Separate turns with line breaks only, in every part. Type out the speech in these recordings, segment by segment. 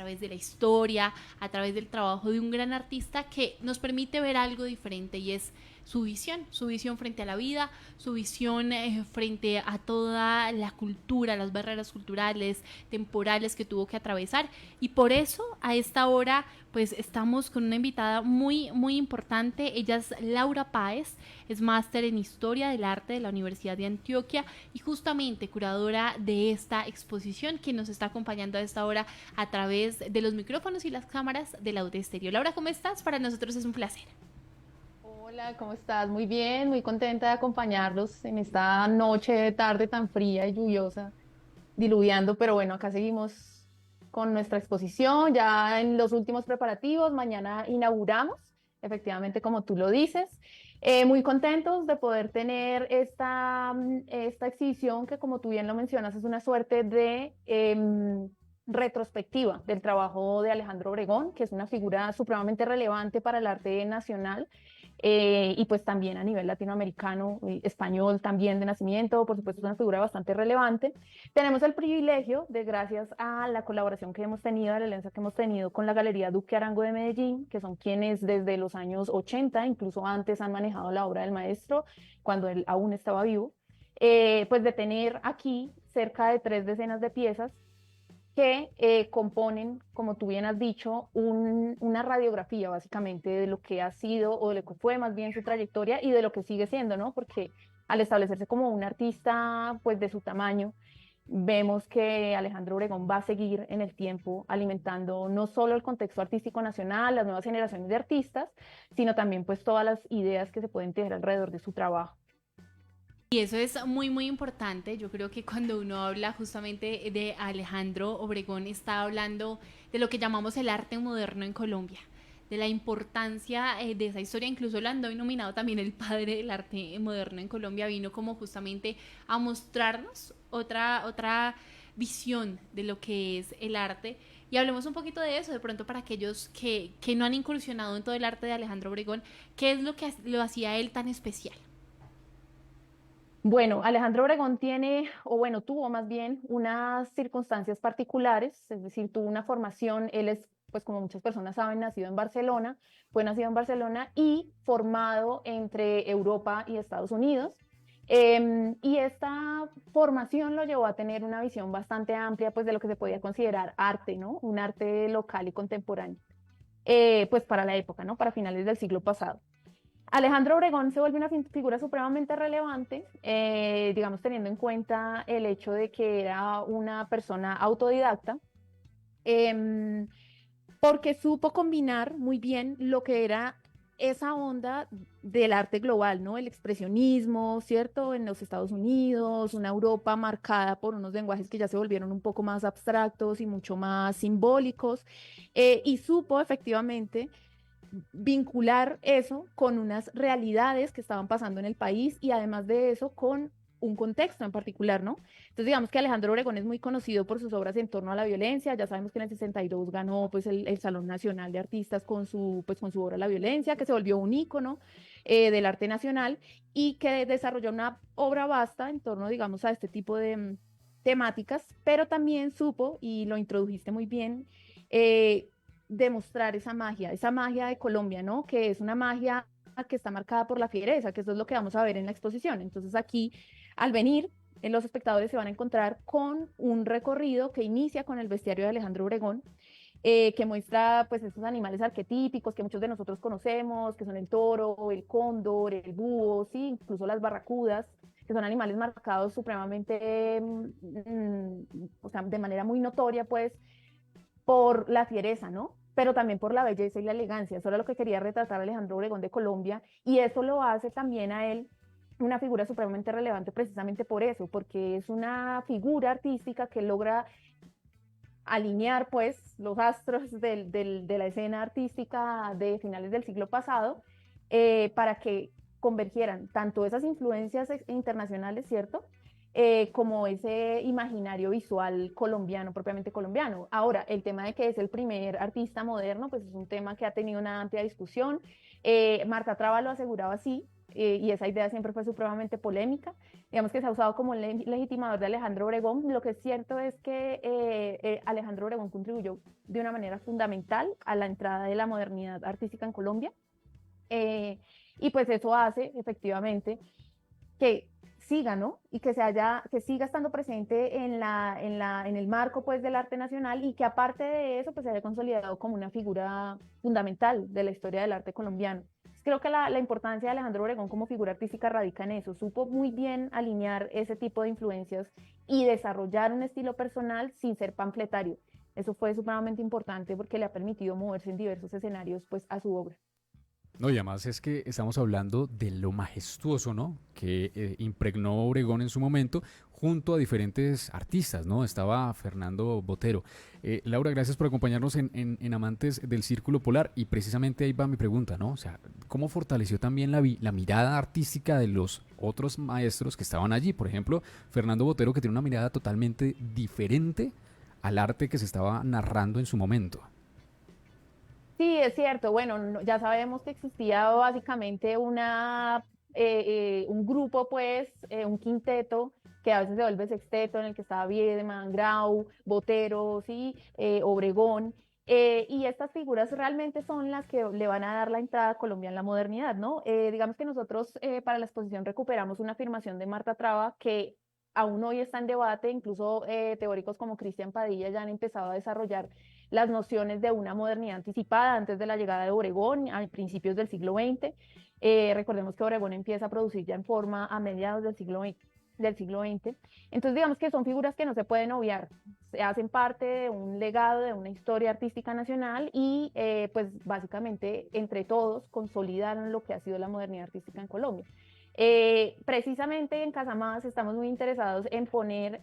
través de la historia, a través del trabajo de un gran artista que nos permite ver algo diferente y es su visión frente a la vida, su visión frente a toda la cultura, las barreras culturales, temporales que tuvo que atravesar. Y por eso a esta hora pues estamos con una invitada muy importante. Ella es Laura Páez, es máster en Historia del Arte de la Universidad de Antioquia y justamente curadora de esta exposición que nos está acompañando a esta hora a través de los micrófonos y las cámaras de la UD Estéreo. Laura, ¿cómo estás? Para nosotros es un placer.
Hola, ¿cómo estás? Muy bien, muy contenta de acompañarlos en esta noche de tarde tan fría y lluviosa, diluviando, pero bueno, acá seguimos con nuestra exposición, ya en los últimos preparativos, mañana inauguramos, efectivamente como tú lo dices. Muy contentos de poder tener esta exhibición que como tú bien lo mencionas es una suerte de retrospectiva del trabajo de Alejandro Obregón, que es una figura supremamente relevante para el arte nacional y pues también a nivel latinoamericano, español también de nacimiento, por supuesto es una figura bastante relevante. Tenemos el privilegio de, gracias a la colaboración que hemos tenido, a la alianza que hemos tenido con la Galería Duque Arango de Medellín, que son quienes desde los años 80, incluso antes, han manejado la obra del maestro, cuando él aún estaba vivo, pues de tener aquí cerca de 3 decenas de piezas que componen, como tú bien has dicho, una radiografía básicamente de lo que ha sido o de lo que fue más bien su trayectoria y de lo que sigue siendo, ¿no? Porque al establecerse como un artista, pues de su tamaño, vemos que Alejandro Obregón va a seguir en el tiempo alimentando no solo el contexto artístico nacional, las nuevas generaciones de artistas, sino también pues todas las ideas que se pueden tejer alrededor de su trabajo.
Y eso es muy importante. Yo creo que cuando uno habla justamente de Alejandro Obregón, está hablando de lo que llamamos el arte moderno en Colombia, de la importancia de esa historia. Incluso lo han denominado también el padre del arte moderno en Colombia. Vino como justamente a mostrarnos otra visión de lo que es el arte. Y hablemos un poquito de eso, de pronto para aquellos que no han incursionado en todo el arte de Alejandro Obregón, ¿qué es lo que lo hacía él tan especial?
Bueno, Alejandro Obregón tiene, o bueno, tuvo más bien unas circunstancias particulares, es decir, tuvo una formación, él es, pues como muchas personas saben, nacido en Barcelona, fue nacido en Barcelona y formado entre Europa y Estados Unidos. Y esta formación lo llevó a tener una visión bastante amplia, pues de lo que se podía considerar arte, ¿no? Un arte local y contemporáneo, pues para la época, ¿no? Para finales del siglo pasado. Alejandro Obregón se vuelve una figura supremamente relevante, digamos, teniendo en cuenta el hecho de que era una persona autodidacta, em, porque supo combinar muy bien lo que era esa onda del arte global, ¿no? El expresionismo, ¿cierto? En los Estados Unidos, una Europa marcada por unos lenguajes que ya se volvieron un poco más abstractos y mucho más simbólicos, y supo efectivamente vincular eso con unas realidades que estaban pasando en el país y además de eso con un contexto en particular, ¿no? Entonces digamos que Alejandro Obregón es muy conocido por sus obras en torno a la violencia, ya sabemos que en el 62 ganó pues el Salón Nacional de Artistas pues, con su obra La Violencia, que se volvió un ícono del arte nacional y que desarrolló una obra vasta en torno, digamos, a este tipo de temáticas, pero también supo, y lo introdujiste muy bien, demostrar esa magia de Colombia, ¿no? Que es una magia que está marcada por la fiereza, que eso es lo que vamos a ver en la exposición. Entonces aquí, al venir, los espectadores se van a encontrar con un recorrido que inicia con el bestiario de Alejandro Obregón, que muestra pues estos animales arquetípicos que muchos de nosotros conocemos, que son el toro, el cóndor, el búho, sí, incluso las barracudas, que son animales marcados supremamente, o sea, de manera muy notoria, pues, por la fiereza, ¿no? Pero también por la belleza y la elegancia. Eso era lo que quería retratar Alejandro Obregón de Colombia y eso lo hace también a él una figura supremamente relevante precisamente por eso, porque es una figura artística que logra alinear pues los astros de la escena artística de finales del siglo pasado para que convergieran tanto esas influencias internacionales, ¿cierto? Como ese imaginario visual colombiano, propiamente colombiano. Ahora, el tema de que es el primer artista moderno, pues es un tema que ha tenido una amplia discusión. Marta Traba lo aseguraba así, y esa idea siempre fue supremamente polémica. Digamos que se ha usado como un legitimador de Alejandro Obregón. Lo que es cierto es que Alejandro Obregón contribuyó de una manera fundamental a la entrada de la modernidad artística en Colombia. Eh, y pues eso hace efectivamente que siga, ¿no? Y que que siga estando presente en el marco pues del arte nacional y que aparte de eso pues se haya consolidado como una figura fundamental de la historia del arte colombiano. Creo que la importancia de Alejandro Obregón como figura artística radica en eso. Supo muy bien alinear ese tipo de influencias y desarrollar un estilo personal sin ser panfletario. Eso fue supremamente importante porque le ha permitido moverse en diversos escenarios pues a su obra.
No, y además es que estamos hablando de lo majestuoso, ¿no? Que impregnó Obregón en su momento junto a diferentes artistas, ¿no? Estaba Fernando Botero. Laura, gracias por acompañarnos en Amantes del Círculo Polar y precisamente ahí va mi pregunta, ¿no? O sea, ¿cómo fortaleció también la mirada artística de los otros maestros que estaban allí? Por ejemplo, Fernando Botero, que tiene una mirada totalmente diferente al arte que se estaba narrando en su momento.
Sí, es cierto. Bueno, ya sabemos que existía básicamente un grupo, pues, un quinteto, que a veces se vuelve sexteto, en el que estaba Wiedemann, Grau, Botero, sí, Obregón. Y estas figuras realmente son las que le van a dar la entrada a Colombia en la modernidad, ¿no? Digamos que nosotros para la exposición recuperamos una afirmación de Marta Traba que aún hoy está en debate, incluso teóricos como Cristian Padilla ya han empezado a desarrollar las nociones de una modernidad anticipada antes de la llegada de Obregón a principios del siglo XX. Recordemos que Obregón empieza a producir ya en forma a mediados del siglo XX. Entonces, digamos que son figuras que no se pueden obviar, se hacen parte de un legado, de una historia artística nacional y pues básicamente entre todos consolidaron lo que ha sido la modernidad artística en Colombia. Precisamente en Casamás estamos muy interesados en poner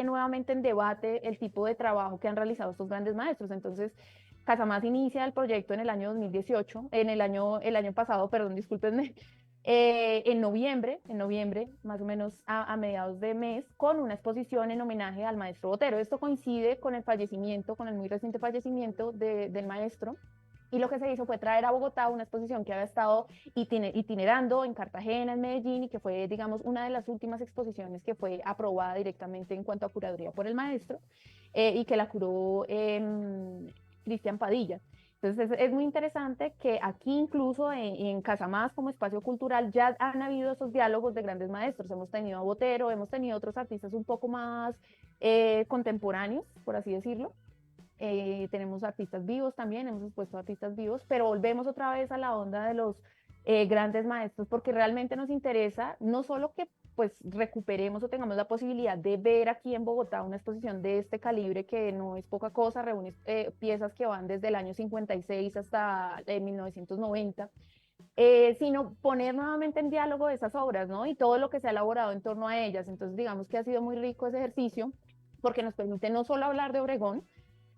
nuevamente en debate el tipo de trabajo que han realizado estos grandes maestros. Entonces, Casamás inicia el proyecto en el año 2018, el año pasado, perdón, discúlpenme, en noviembre, más o menos a mediados de mes, con una exposición en homenaje al maestro Botero. Esto coincide con el fallecimiento, con el muy reciente fallecimiento del maestro. Y lo que se hizo fue traer a Bogotá una exposición que había estado itinerando en Cartagena, en Medellín, y que fue, digamos, una de las últimas exposiciones que fue aprobada directamente en cuanto a curaduría por el maestro, y que la curó Cristian Padilla. Entonces es muy interesante que aquí incluso en Casamás como espacio cultural ya han habido esos diálogos de grandes maestros. Hemos tenido a Botero, hemos tenido otros artistas un poco más contemporáneos, por así decirlo. Tenemos artistas vivos también, hemos expuesto artistas vivos, pero volvemos otra vez a la onda de los grandes maestros porque realmente nos interesa no solo que pues recuperemos o tengamos la posibilidad de ver aquí en Bogotá una exposición de este calibre que no es poca cosa, reúne piezas que van desde el año 56 hasta 1990, sino poner nuevamente en diálogo esas obras, ¿no? Y todo lo que se ha elaborado en torno a ellas. Entonces digamos que ha sido muy rico ese ejercicio porque nos permite no solo hablar de Obregón,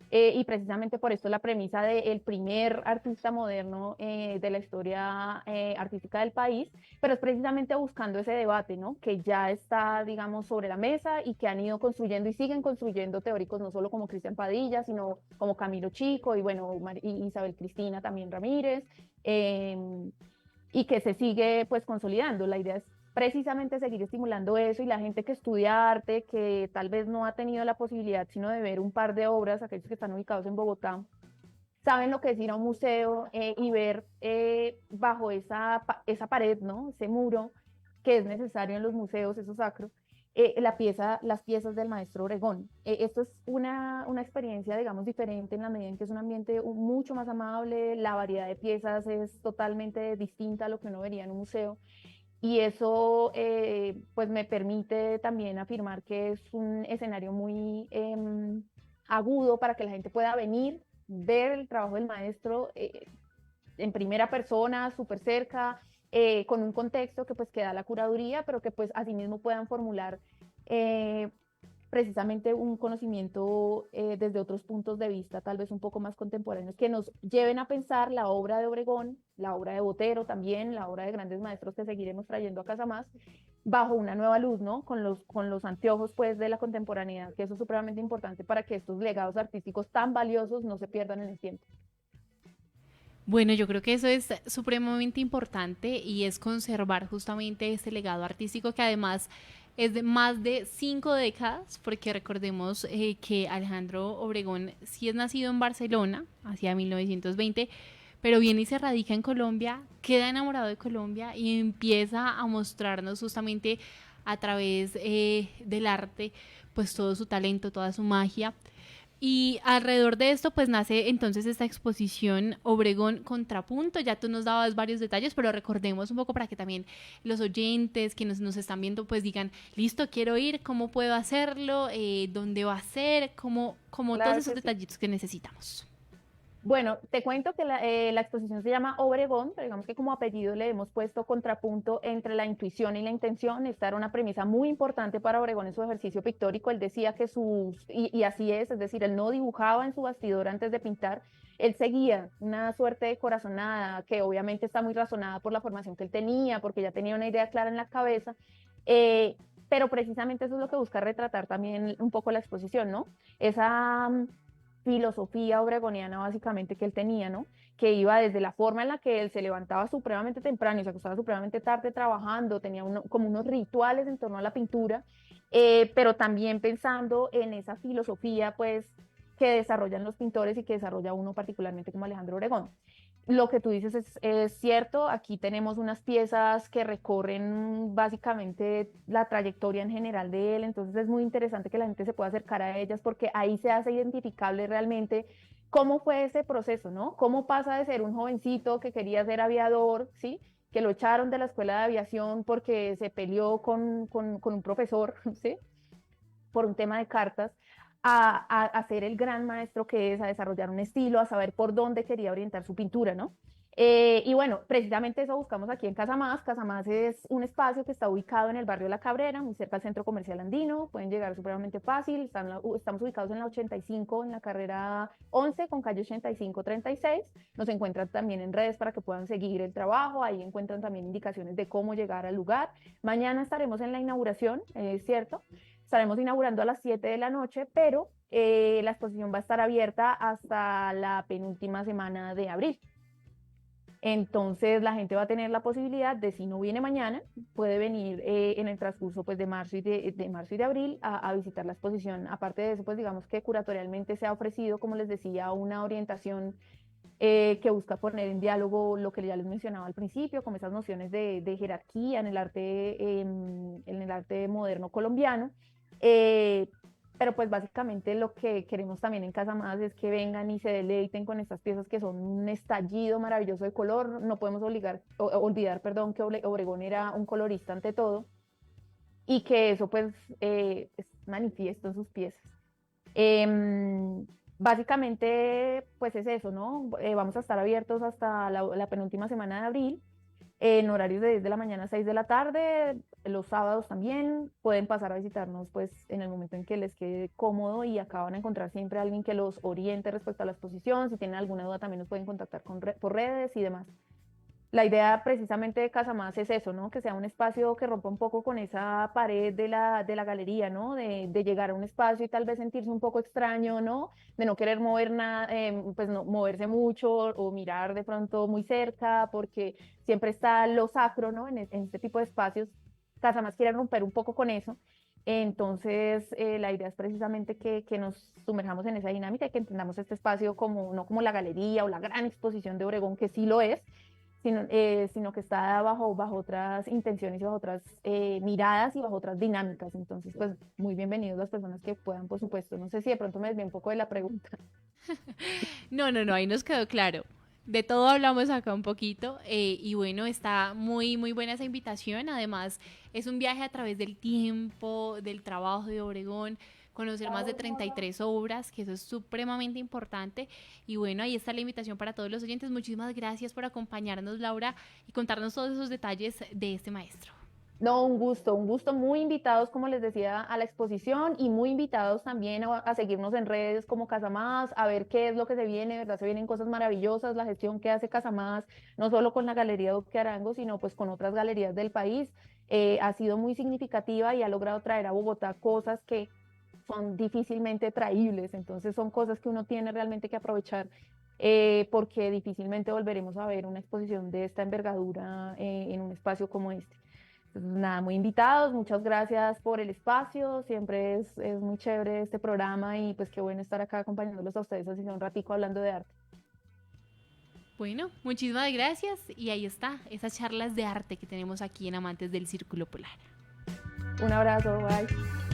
y precisamente por esto la premisa del primer artista moderno de la historia artística del país, pero es precisamente buscando ese debate, ¿no? Que ya está, digamos, sobre la mesa y que han ido construyendo y siguen construyendo teóricos, no solo como Cristian Padilla, sino como Camilo Chico y bueno, y Isabel Cristina también Ramírez, eh, y que se sigue pues consolidando. La idea es precisamente seguir estimulando eso y la gente que estudia arte, que tal vez no ha tenido la posibilidad sino de ver un par de obras, aquellos que están ubicados en Bogotá, saben lo que es ir a un museo y ver bajo esa pared, ¿no? Ese muro que es necesario en los museos, eso sacro, las piezas del maestro Obregón. Esto es una experiencia, digamos, diferente en la medida en que es un ambiente mucho más amable, la variedad de piezas es totalmente distinta a lo que uno vería en un museo. Y eso pues me permite también afirmar que es un escenario muy agudo para que la gente pueda venir, ver el trabajo del maestro en primera persona, súper cerca, con un contexto que pues queda la curaduría, pero que pues asimismo puedan formular eh, precisamente un conocimiento desde otros puntos de vista, tal vez un poco más contemporáneos, que nos lleven a pensar la obra de Obregón, la obra de Botero también, la obra de grandes maestros que seguiremos trayendo a Casamás, bajo una nueva luz, ¿no? Con los anteojos, pues, de la contemporaneidad, que eso es supremamente importante para que estos legados artísticos tan valiosos no se pierdan en el tiempo.
Bueno, yo creo que eso es supremamente importante y es conservar justamente este legado artístico que además es de más de 5 décadas, porque recordemos que Alejandro Obregón sí es nacido en Barcelona, hacia 1920, pero viene y se radica en Colombia, queda enamorado de Colombia y empieza a mostrarnos justamente a través del arte, pues todo su talento, toda su magia. Y alrededor de esto, pues nace entonces esta exposición Obregón Contrapunto. Ya tú nos dabas varios detalles, pero recordemos un poco para que también los oyentes que nos están viendo, pues digan, listo, quiero ir, ¿cómo puedo hacerlo? ¿Dónde va a ser? Como todos
Claro
esos
que sí.
detallitos que necesitamos.
Bueno, te cuento que la exposición se llama Obregón, pero digamos que como apellido le hemos puesto contrapunto entre la intuición y la intención. Esta era una premisa muy importante para Obregón en su ejercicio pictórico. Él decía que y así es decir, él no dibujaba en su bastidor antes de pintar, él seguía una suerte de corazonada que obviamente está muy razonada por la formación que él tenía, porque ya tenía una idea clara en la cabeza. eh, pero precisamente eso es lo que busca retratar también un poco la exposición, ¿no? Esa filosofía obregoniana básicamente que él tenía, ¿no? Que iba desde la forma en la que él se levantaba supremamente temprano y se acostaba supremamente tarde trabajando, tenía como unos rituales en torno a la pintura, pero también pensando en esa filosofía, pues, que desarrollan los pintores y que desarrolla uno particularmente como Alejandro Obregón. Lo que tú dices es cierto, aquí tenemos unas piezas que recorren básicamente la trayectoria en general de él, entonces es muy interesante que la gente se pueda acercar a ellas porque ahí se hace identificable realmente cómo fue ese proceso, ¿no? Cómo pasa de ser un jovencito que quería ser aviador, ¿sí? Que lo echaron de la escuela de aviación porque se peleó con un profesor, ¿sí? Por un tema de cartas, a ser el gran maestro que es, a desarrollar un estilo, a saber por dónde quería orientar su pintura, ¿no? Y bueno, precisamente eso buscamos aquí en Casamás. Casamás es un espacio que está ubicado en el barrio La Cabrera, muy cerca al Centro Comercial Andino. Pueden llegar supremamente fácil. Estamos ubicados en la 85, en la carrera 11, con calle 85-36. Nos encuentran también en redes para que puedan seguir el trabajo. Ahí encuentran también indicaciones de cómo llegar al lugar. Mañana estaremos en la inauguración, es cierto. Estaremos inaugurando a las 7 de la noche, pero la exposición va a estar abierta hasta la penúltima semana de abril. Entonces la gente va a tener la posibilidad de, si no viene mañana, puede venir en el transcurso pues, de marzo de marzo y de abril a visitar la exposición. Aparte de eso, pues digamos que curatorialmente se ha ofrecido, como les decía, una orientación que busca poner en diálogo lo que ya les mencionaba al principio, como esas nociones de jerarquía en el arte moderno colombiano. Eh, pero pues básicamente lo que queremos también en Casa Más es que vengan y se deleiten con estas piezas que son un estallido maravilloso de color. No podemos olvidar, perdón, que Obregón era un colorista ante todo y que eso pues es manifiesto en sus piezas. Em, Básicamente, pues es eso, ¿no? Vamos a estar abiertos hasta la penúltima semana de abril, en horarios de 10 de la mañana a 6 de la tarde, los sábados también. Pueden pasar a visitarnos, pues, en el momento en que les quede cómodo y acá van a encontrar siempre a alguien que los oriente respecto a la exposición. Si tienen alguna duda, también nos pueden contactar por redes y demás. La idea precisamente de Casa Más es eso, ¿no? Que sea un espacio que rompa un poco con esa pared de la galería, ¿no? De llegar a un espacio y tal vez sentirse un poco extraño, ¿no? De no querer mover nada, pues no, moverse mucho o mirar de pronto muy cerca, porque siempre está lo sacro, ¿no? En este tipo de espacios. Casa Más quiere romper un poco con eso. Entonces, la idea es precisamente que nos sumerjamos en esa dinámica y que entendamos este espacio como, no como la galería o la gran exposición de Obregón, que sí lo es, sino que está bajo otras intenciones y bajo otras miradas y bajo otras dinámicas. Entonces, pues muy bienvenidos las personas que puedan, por supuesto. No sé si de pronto me desvié un poco de la pregunta.
No, no, no, ahí nos quedó claro. De todo hablamos acá un poquito y bueno, está muy, muy buena esa invitación. Además, es un viaje a través del tiempo, del trabajo de Obregón, conocer más de 33 obras, que eso es supremamente importante. Y bueno, ahí está la invitación para todos los oyentes. Muchísimas gracias por acompañarnos, Laura, y contarnos todos esos detalles de este maestro.
No, un gusto, muy invitados, como les decía, a la exposición y muy invitados también a seguirnos en redes como Casamás, a ver qué es lo que se viene, ¿verdad? Se vienen cosas maravillosas, la gestión que hace Casamás, no solo con la Galería Duque Arango, sino pues con otras galerías del país, ha sido muy significativa y ha logrado traer a Bogotá cosas que son difícilmente traíbles, entonces son cosas que uno tiene realmente que aprovechar porque difícilmente volveremos a ver una exposición de esta envergadura en un espacio como este. Entonces, nada, muy invitados, muchas gracias por el espacio, siempre es muy chévere este programa y pues qué bueno estar acá acompañándolos a ustedes así sea un ratico hablando de arte.
Bueno, muchísimas gracias y ahí está, esas charlas de arte que tenemos aquí en Amantes del Círculo Polar.
Un abrazo, bye.